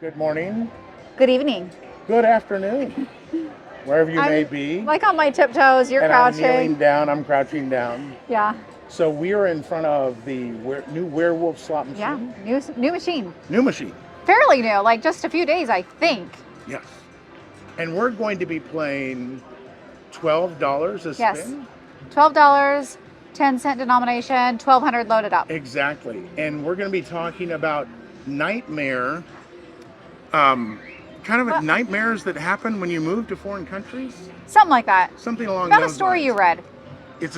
Good morning. Good evening. Good afternoon. Wherever you may I'm be. like on my tiptoes. You're And I'm kneeling crouching. down. I'm crouching down. Yeah. So we are in front of the new Werewolf slot Yeah. machine. New machine. New machine. Fairly new, like just a few days, I think. Yes. And we're going to be playing $12 a Yes. spin. $12, 10-cent denomination, 1,200 loaded up. Exactly. And we're going to be talking about nightmare, nightmares that happen when you move to foreign countries. Something like that. Something along About those a story lines. you read. It's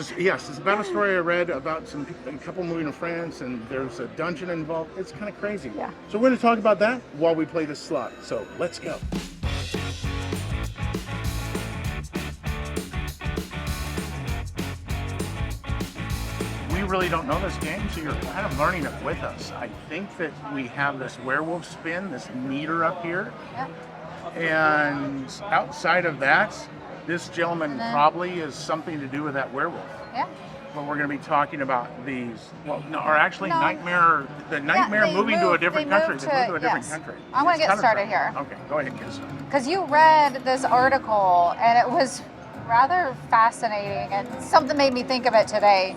about a story I read about a couple moving to France, and there's a dungeon involved. It's kind of crazy. Yeah. So we're going to talk about that while we play this slot. So let's go. We really don't know this game, so you're kind of learning it with us. I think that we have this werewolf spin, this meter up here, Yeah. and outside of that, this gentleman probably is something to do with that werewolf. Yeah. But we're going to be talking about these, No. nightmare, the nightmare they moving to a moved- different they country. moved They moved to a to- different yes. country. I'm gonna It's get kind of started crazy. here. Okay, go ahead and get started. Because you read this article and it was rather fascinating and something made me think of it today.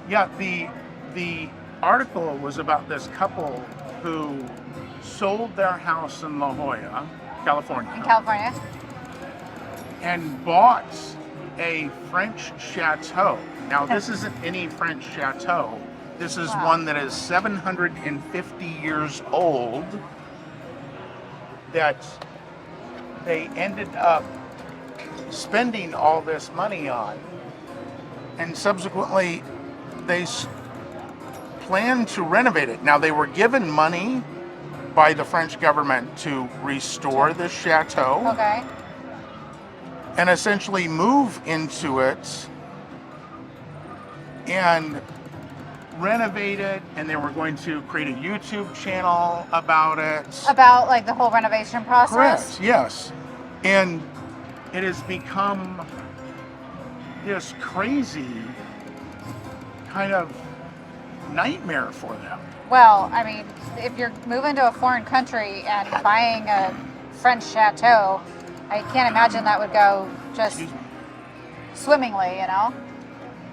Yeah, the article was about this couple who sold their house in La Jolla, California, In California. and bought a French chateau. Now, this isn't any French chateau. This is Wow. one that is 750 years old that they ended up spending all this money on. And subsequently, they planned to renovate it. Now, they were given money by the French government to restore this chateau. Okay. And essentially move into it and renovate it, and they were going to create a YouTube channel about it. About like the whole renovation process. Correct, yes. And it has become this crazy kind of nightmare for them. Well, I mean, if you're moving to a foreign country and buying a French chateau, I can't imagine that would go just Excuse me. swimmingly, you know?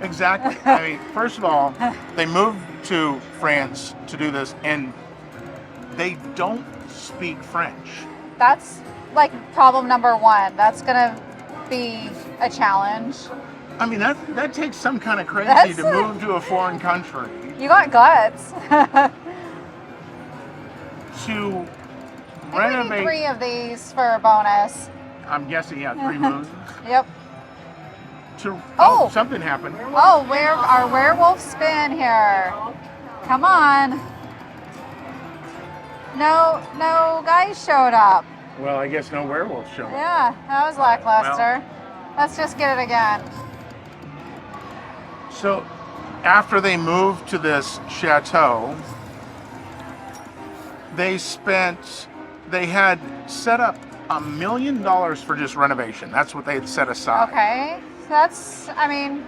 Exactly. I mean, first of all, they moved to France to do this, and they don't speak French. That's like problem number one. That's gonna be a challenge. I mean, that takes some kind of crazy That's to move to a foreign country You got guts. to We need renovate. 3 of these for a bonus. I'm guessing, yeah, 3 moons. Yep. To Oh! something happened. Oh, where our werewolf spin here? Come on. No guys showed up. Well, I guess no werewolf showed up. Yeah, that was lackluster. Let's just get it again. So, after they moved to this chateau, they had set up $1 million for just renovation. That's what they had set aside. Okay. I mean,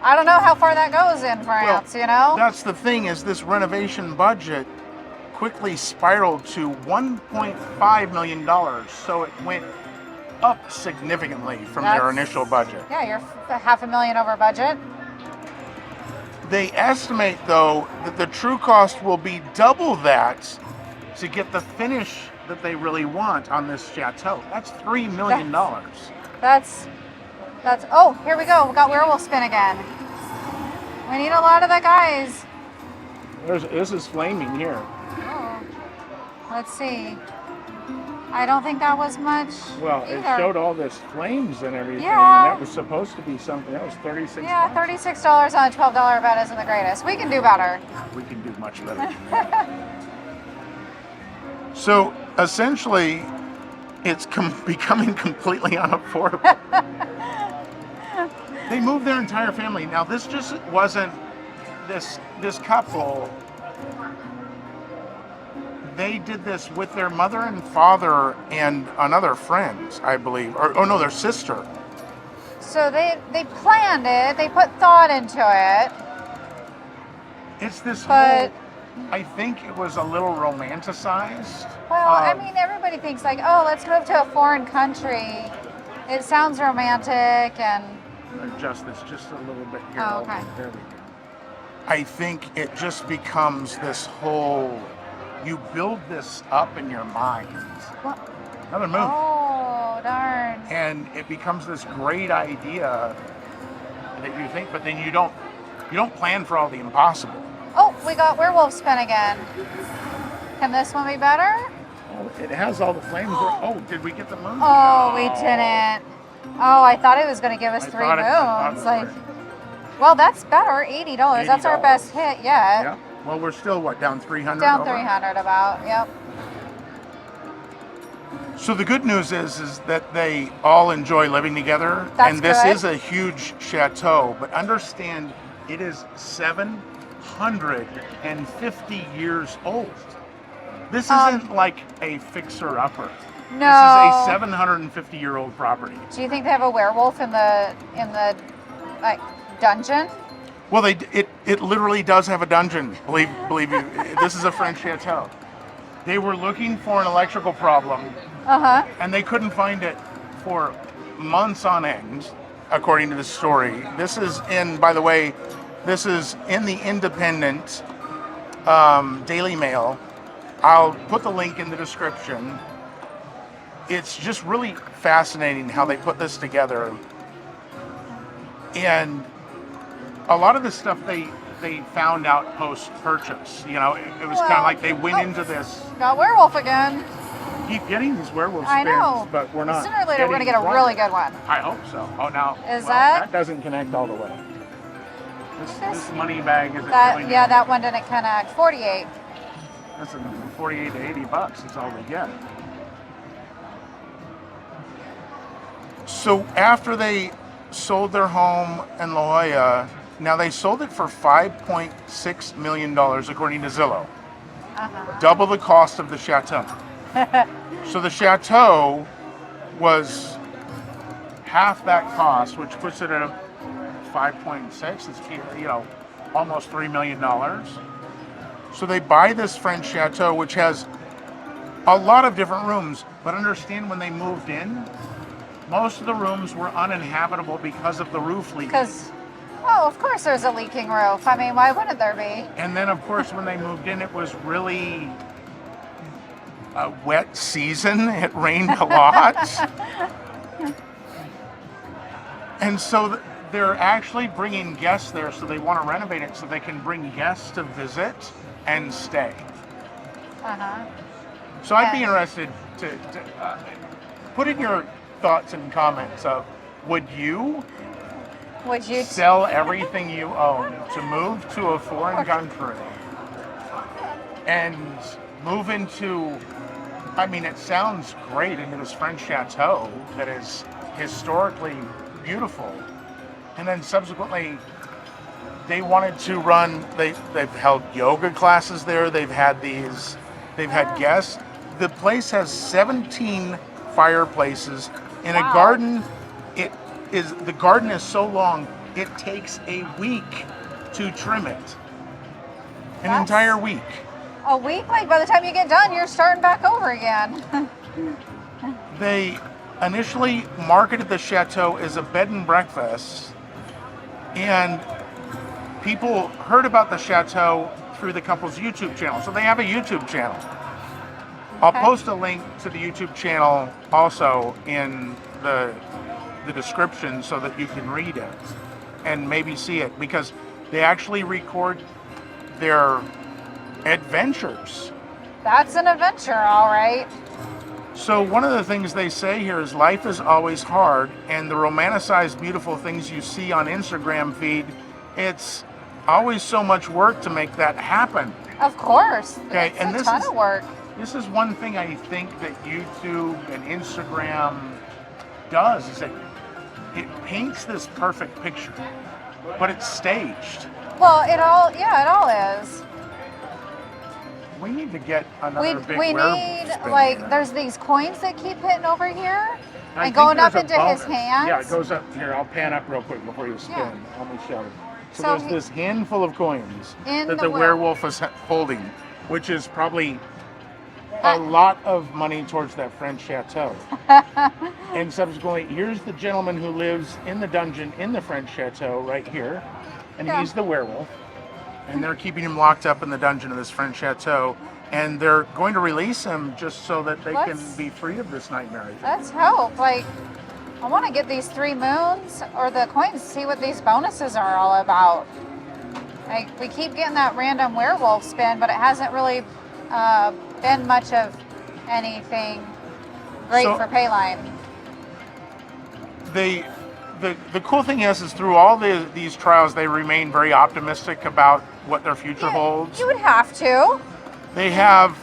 I don't know how far that goes in France, you know? That's the thing, is this renovation budget quickly spiraled to $1.5 million. So it went up significantly from their That's- initial budget. Yeah, you're $500,000 over budget. They estimate, though, that the true cost will be double that to get the finish that they really want on this chateau. That's $3 million. Oh, here we go. We got werewolf spin again. We need a lot of the guys. This is flaming here. Oh, let's see. I don't think that was much. Well, it either. showed all this flames and everything, Yeah. and that was supposed to be something. That was $36. Yeah, $36 on a $12 bet isn't the greatest. We can do better. We can do much better. So essentially, it's becoming completely unaffordable. They moved their entire family. Now, this just wasn't this couple. They did this with their mother and father and another friend, I believe. No, their sister. So they planned it. They put thought into it. It's this But I think it was a little romanticized. Well, I mean, everybody thinks like, oh, let's move to a foreign country. It sounds romantic and. Adjust this just a little bit here. Oh, okay. There we go. I think it just becomes this whole. You build this up in your mind. What? Another move. Oh, darn. And it becomes this great idea that you think, but then you don't plan for all the impossible. Oh, we got werewolf spin again. Can this one be better? Oh, it has all the flames. Oh, did we get the moon? Oh, we didn't. Oh, I thought it was going to give us I 3 thought moons. it Like, would. well, that's better. $80. That's our best hit yet. Yeah. Well, we're still what, down 300? Down over? 300 about. Yep. So the good news is that they all enjoy living together, That's and this good. is a huge chateau. But understand, it is 750 years old. This isn't like a fixer-upper. No. This is a 750-year-old property. Do you think they have a werewolf in the like dungeon? Well, it literally does have a dungeon. Believe you, this is a French chateau. They were looking for an electrical problem, and they couldn't find it for months on end, according to the story. This is by the way, this is in the Independent Daily Mail. I'll put the link in the description. It's just really fascinating how they put this together. And a lot of the stuff they found out post-purchase. You know, it was kind of like they went into this. Got werewolf again. Keep getting these werewolf spins, I know. but we're not. Sooner or later, we're going to get a really good one. I hope so. Oh, now. Is well, that doesn't connect all the way. This money bag isn't really. Yeah, that one didn't connect. 48. That's 48 to 80 bucks is all we get. So after they sold their home in La Jolla, now they sold it for $5.6 million according to Zillow. Double the cost of the chateau. So the chateau was half that cost, which puts it at 5.6. It's, you know, almost $3 million. So they buy this French chateau, which has a lot of different rooms. But understand, when they moved in, most of the rooms were uninhabitable because of the roof leak. Because, well, of course there's a leaking roof. I mean, why wouldn't there be? And then, of course, when they moved in, it was really a wet season. It rained a lot. And so they're actually bringing guests there, so they want to renovate it so they can bring guests to visit and stay. So I'd be interested to put in your thoughts and comments of, would you sell everything you own to move to a foreign country and move into, I mean, it sounds great, into this French chateau that is historically beautiful, and then subsequently they wanted to run, they've held yoga classes there, they've had guests. The place has 17 fireplaces in a garden. The garden is so long, it takes a week to trim it. An entire week. A week? Like, by the time you get done, you're starting back over again. They initially marketed the chateau as a bed and breakfast, and people heard about the chateau through the couple's YouTube channel. So they have a YouTube channel. I'll post a link to the YouTube channel also in the description so that you can read it and maybe see it, because they actually record their adventures. That's an adventure, all right. So one of the things they say here is life is always hard, and the romanticized beautiful things you see on Instagram feed, it's always so much work to make that happen. Of course. Okay, It's and a this ton is of work. This is one thing I think that YouTube and Instagram does, is that it paints this perfect picture, but it's staged. Well, it all is. We need to get another big We werewolf need, spin like, here. there's these coins that keep hitting over here I and think going up there's a into his bonus. hands. Yeah, it goes up here. I'll pan up real quick before you spin. Yeah. Let me show you. So, So there's this handful of coins In that the the will. werewolf is holding, which is probably a lot of money towards that French chateau. And subsequently, here's the gentleman who lives in the dungeon in the French chateau right here, and Yeah. he's the werewolf. And they're keeping him locked up in the dungeon of this French chateau, and they're going to release him just so that they can Let's- be free of this nightmare. I think. Let's hope. Like, I want to get these 3 moons or the coins, see what these bonuses are all about. Like, we keep getting that random werewolf spin, but it hasn't really been much of anything great So- for Payline. The cool thing is through all these trials, they remain very optimistic about what their future holds. You would have to. They have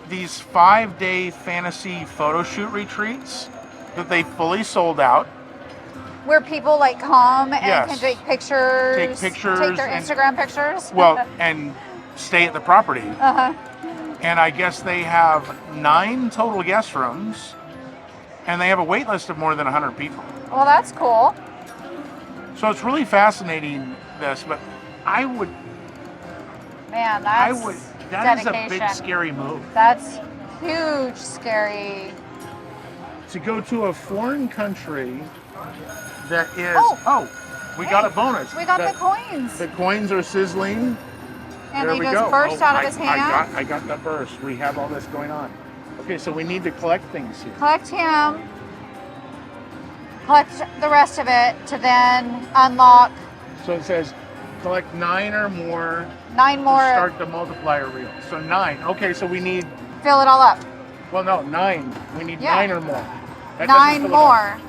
these 5-day fantasy photo shoot retreats that they fully sold out. Where people like come and Yes. can take pictures. Take pictures Take their and- Instagram pictures. Well, and stay at the property. Uh-huh. And I guess they have 9 total guest rooms, and they have a wait list of more than 100 people. Well, that's cool. So it's really fascinating, this, but I would, Man, that that's is a dedication. big scary move. That's huge, scary. To go to a foreign country that is, we got a Hey, bonus. We got the coins. The coins are sizzling. And There they we just go. burst Oh, out of his hand. I got the burst. We have all this going on. Okay, so we need to collect things here. Collect him. Collect the rest of it to then unlock So it says collect 9 or more 9 to more. start the multiplier reel. So 9. Okay, so we need, Fill it all up. well, no, 9. We need Yeah. 9 or more. That doesn't 9 fill it more. up.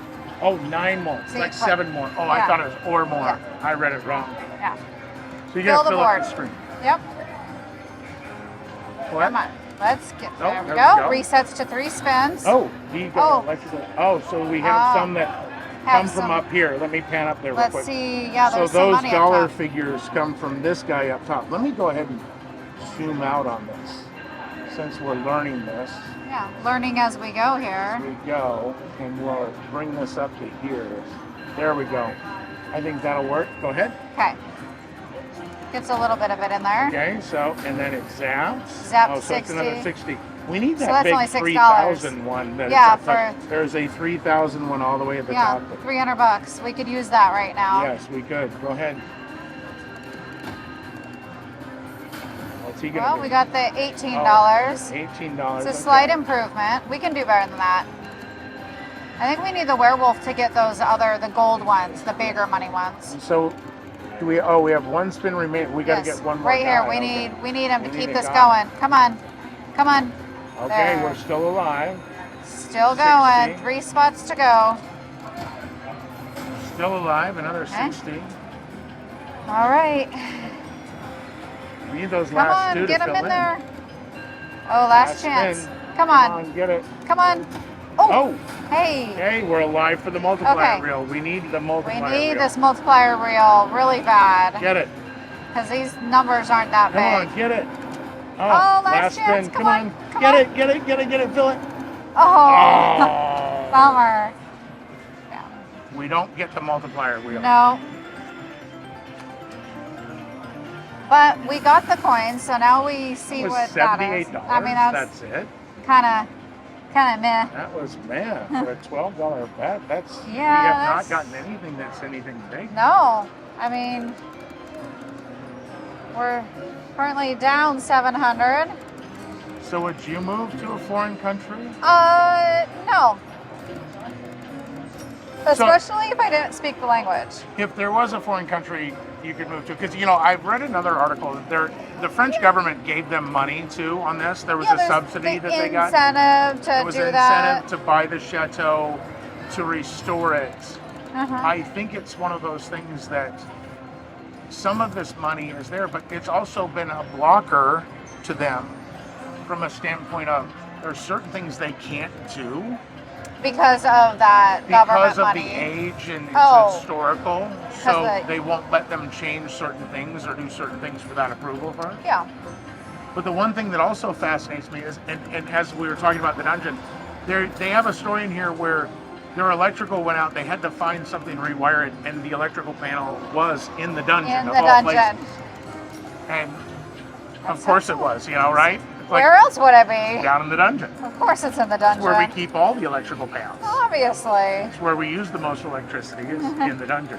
Oh, 9 more. It's See, like like- 7 more. Oh, I yeah. thought it was or more. Yeah. I read it wrong. Yeah. So you Fill gotta the fill up board. the screen. Yep. What? Come on. Let's get Oh, there. We there go. we go. Resets to 3 spins. Oh, you go. Oh. So we have Oh. some that Have come from some- up here. Let me pan up there real Let's quick. see. Yeah, So there's some those money dollar up top. figures come from this guy up top. Let me go ahead and zoom out on this, since we're learning this. Yeah, learning as we go here. We go, and we'll bring this up to here. There we go. I think that'll work. Go ahead. Okay. Gets a little bit of it in there. Okay, so, and then it zaps. Zap oh, so it's another 60. 60. We need So that that's big only $6. 3,000 one. That is Yeah, up top. for- There's a 3,000 one all the way at the Yeah, top. $300. We could use that right now. Yes, we could. Go ahead. What's he gonna Well, do? we got the $18. $18. It's a okay. slight improvement. We can do better than that. I think we need the werewolf to get those the gold ones, the bigger money ones. So, do we? Oh, we have 1 spin remaining. We got to Yes, get one more. right here. guy. We Okay. need him to We keep need a this guy. going. Come on, come on. Okay, There. we're still alive. Still going. 60. 3 spots to go. Still alive. Another Okay. 60. All right. We need those Come last on, two get to him fill in there. Oh, last Last chance. spin. Come on. Get it. Come on. Oh, Oh, hey. okay, we're alive for the multiplier Okay. reel. We need the We multiplier need reel. this multiplier reel really bad Get it. because these numbers aren't that Come big. on, get it. Oh, last chance. spin. Come on. Come Get on. it, get it, get it, get it. Fill it. Oh, Oh. bummer. Yeah. We don't get the multiplier wheel. No. But we got the coins, so now we see It was what that is. $78. I mean, That's it. kind of meh. That was, man, for a $12 bet, that's, we Yeah, have that's- not gotten anything that's anything big. No, I mean, we're currently down 700. So would you move to a foreign country? No. Especially if I didn't speak the language. If there was a foreign country you could move to, because, you know, I've read another article that the French government gave them money too on this. There was a there's subsidy the that they got. incentive to It was do an that. incentive to buy the chateau, to restore it. Uh-huh. I think it's one of those things that some of this money is there, but it's also been a blocker to them from a standpoint of there's certain things they can't do Because of that government because of money. the age and it's Oh. historical. So the- they won't let them change certain things or do certain things without approval first. Yeah. But the one thing that also fascinates me is, and as we were talking about the dungeon, they have a story in here where their electrical went out. They had to find something to rewire it, and the electrical panel was in the dungeon In of the all dungeon. places. And of course it was, right? It's like Where else would it be? down in the dungeon. Of course it's in the It's dungeon. where we keep all the electrical panels. Obviously. It's where we use the most electricity is in the dungeon.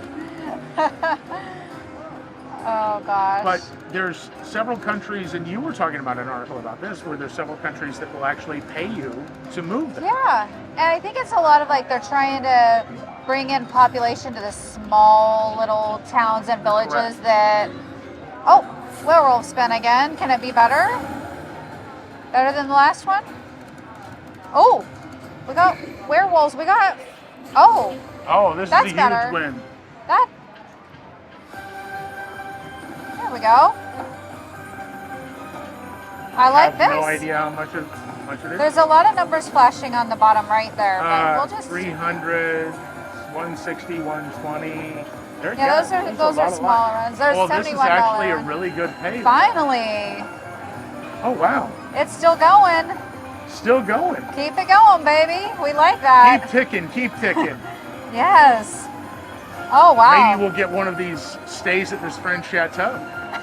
Oh gosh. But there's several countries, and you were talking about an article about this, where there's several countries that will actually pay you to move them. Yeah, and I think it's a lot of like they're trying to bring in population to the small little towns and villages Correct. that. Oh, werewolf spin again. Can it be better? Better than the last one? Oh, we got werewolves. We got. Oh, Oh, this That's is a better. huge win. that. There we go. I like have this. no idea how much it is. There's a lot of numbers flashing on the bottom right there, but we'll just. 300, 160, 120. There, Yeah, those there's a are lot of smaller light. ones. There's Well, this is $71. actually a really good pay. Finally, Oh, wow. it's still going. Still going. Keep it going, baby. We like that. Keep ticking, keep ticking. Yes. Oh wow. Maybe we'll get one of these stays at this friend's chateau.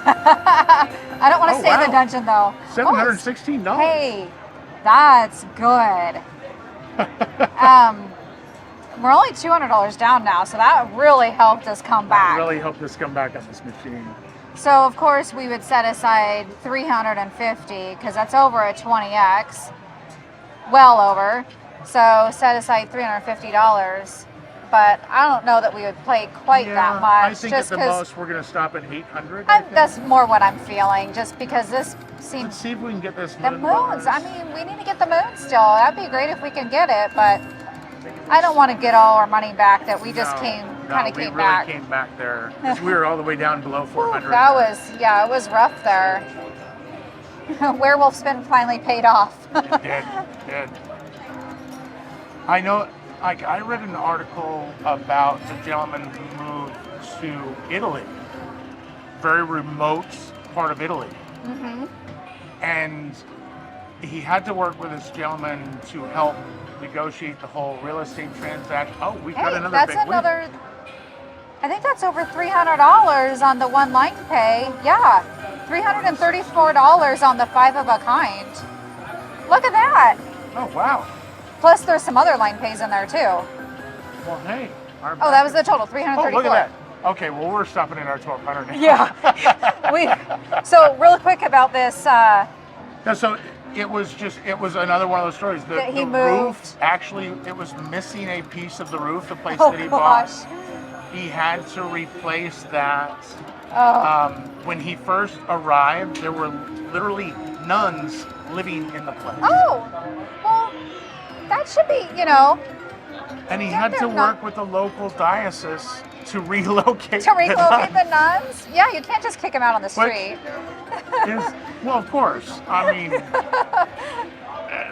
I don't want to Oh, stay in the wow. dungeon though. $716. Oh, hey, that's good. We're only $200 down now, so that really helped us come I back. really hope this come back on this machine. So of course we would set aside $350 because that's over a 20x, well over. So set aside $350, but I don't know that we would play quite that much. I think at just the 'cause most we're going to stop at 800. that's more what I'm feeling. Just because this Let's seems see if we can get this the moon moons. bonus. I mean, we need to get the moon still. That'd be great if we can get it, but I don't want to get all our money back that we just came back. We really came back there. 'Cause we were all the way down below 400. That was, yeah, it was rough there. Werewolf spin finally paid off. Did. I know, like, I read an article about a gentleman who moved to Italy, very remote part of Italy. Mm-hmm. And he had to work with this gentleman to help negotiate the whole real estate transaction. Oh, we got Hey, another that's big win. another. I think that's over $300 on the one line pay. Yeah, $334 on the 5 of a kind. Look at that. Oh, wow. Plus, there's some other line pays in there too. Well, hey. Oh, that was the total, Oh, 334. look at that. Okay, well, we're stopping at our 1,200 now. Yeah. So real quick about this. No, so it was another one of those stories. That he the moved. roof, actually, it was missing a piece of the roof, the place Oh that he gosh. bought. He had to replace that. Oh. When he first arrived, there were literally nuns living in the place. Oh. Well, that should be, And he Yeah, had to they're work not- with the local diocese to relocate to relocate the nuns. nuns. Yeah, you can't just kick them out on the But- street. Well, of course. I mean,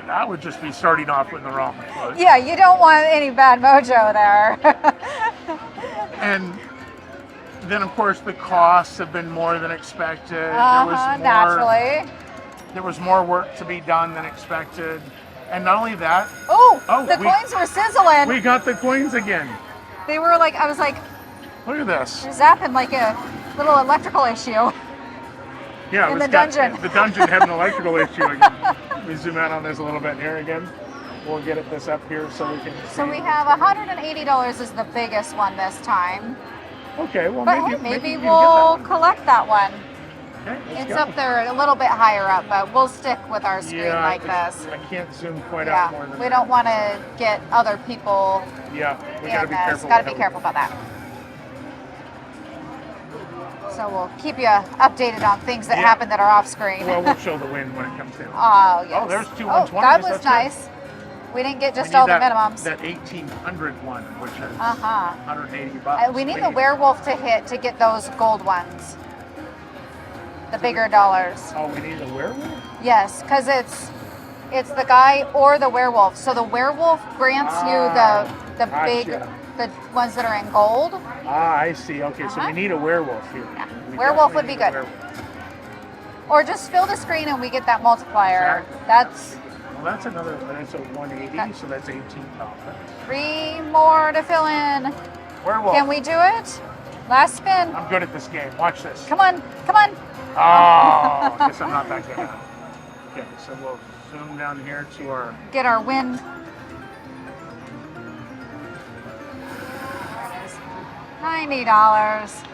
that would just be starting off with the wrong foot. Yeah, you don't want any bad mojo there. And then, of course, the costs have been more than expected. Naturally. There was more work to be done than expected. And not only that, Oh, the we- coins were sizzling. we got the coins again. They were like, I was like, Look at this. they're zapping like a little electrical issue. Yeah, in it's the got- dungeon. The dungeon had an electrical issue again. Let me zoom out on this a little bit here again. We'll get this up here so we can see. So we have $180 is the biggest one this time. Okay, well, But maybe hey, we can we'll get collect that one. that one. Okay, let's It's go. up there a little bit higher up, but we'll stick with our screen Yeah, like this. I can't zoom quite out more Yeah, than we that. don't want to get other people Yeah, we in gotta be this. careful. Got to with be how careful about that. So we'll keep you updated on things that Yeah. happen that are off screen. Well, we'll show the win when it comes down. Oh, yes. Oh, there's two Oh, 120s. that was That's good. nice. We didn't get just We need all the that- minimums. That 1800 one, which is Uh-huh. 180 bucks. We need the maybe. werewolf to hit to get those gold ones. The bigger dollars. Oh, we need a werewolf? Yes, because it's the guy or the werewolf. So the werewolf grants you the big, gotcha. the ones that are in gold. Ah, I see. Okay, so Uh-huh. we need a werewolf here. Yeah. We Werewolf definitely would be need a good. werewolf. Or just fill the screen and we get that multiplier. Exactly. That's Well, that's that's a 180, Okay. so that's $18. 3 more to fill in. Werewolf. Can we do it? Last spin. I'm good at this game. Watch this. Come on, come on. Oh, guess I'm not that good at it. Okay, so we'll zoom down here to our. Get our win. There it is. $90.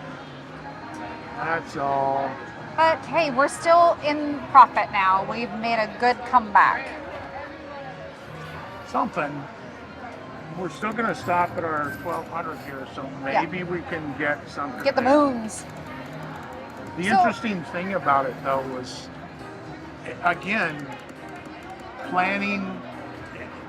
That's all. But hey, we're still in profit now. We've made a good comeback. Something. We're still going to stop at our 1200 here, so maybe we can get something. Get the there. moons. The So- interesting thing about it, though, was, again, planning.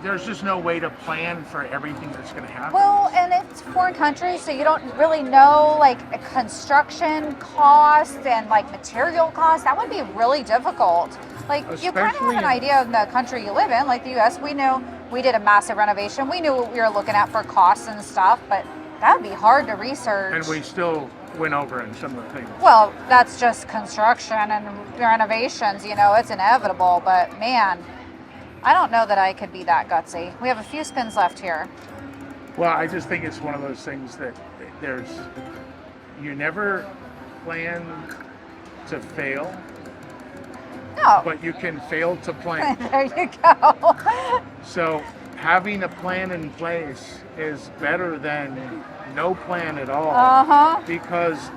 There's just no way to plan for everything that's going to happen. Well, and it's foreign country, so you don't really know like a construction cost and like material cost. That would be really difficult. Like you kind of have Especially an in- idea of the country you live in, like the U.S. We knew we did a massive renovation. We knew what we were looking at for costs and stuff, but that would be hard to research. And we still went over in some of the things. Well, that's just construction and renovations. You know, it's inevitable. But man, I don't know that I could be that gutsy. We have a few spins left here. Well, I just think it's one of those things that you never plan to fail, No. but you can fail to plan. There you go. So having a plan in place is better than no plan at all. Uh-huh. Because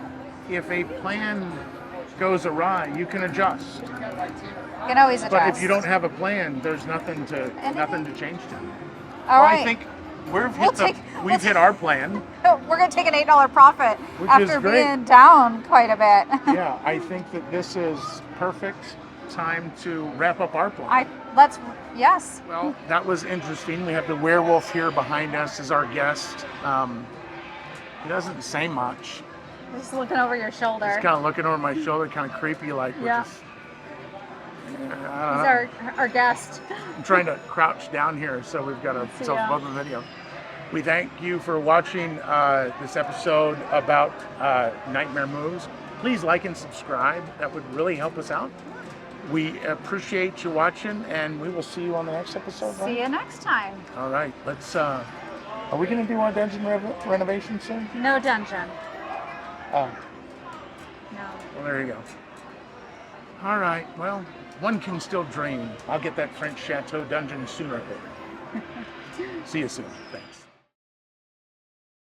if a plan goes awry, you can adjust. You can always adjust. But if you don't have a plan, there's nothing to change to. All Well, right. I think We'll we've hit our plan. We're going to take an $8 profit Which after is great. being down quite a bit. Yeah, I think that this is perfect time to wrap up our plan. Yes. Well, that was interesting. We have the werewolf here behind us as our guest. He doesn't say much. Just looking over your shoulder. He's kind of looking over my shoulder, kind of creepy like. Yeah. I don't He's know. our guest. I'm trying to crouch down here so we've got ourselves above the video. We thank you for watching this episode about Nightmare Moves. Please like and subscribe. That would really help us out. We appreciate you watching, and we will see you on the next episode. See you next time. All right, let's. Are we going to do our dungeon renovation soon? No dungeon. Oh, No. well, there you go. All right, well, one can still dream. I'll get that French Chateau dungeon sooner or later. See you soon. Thanks.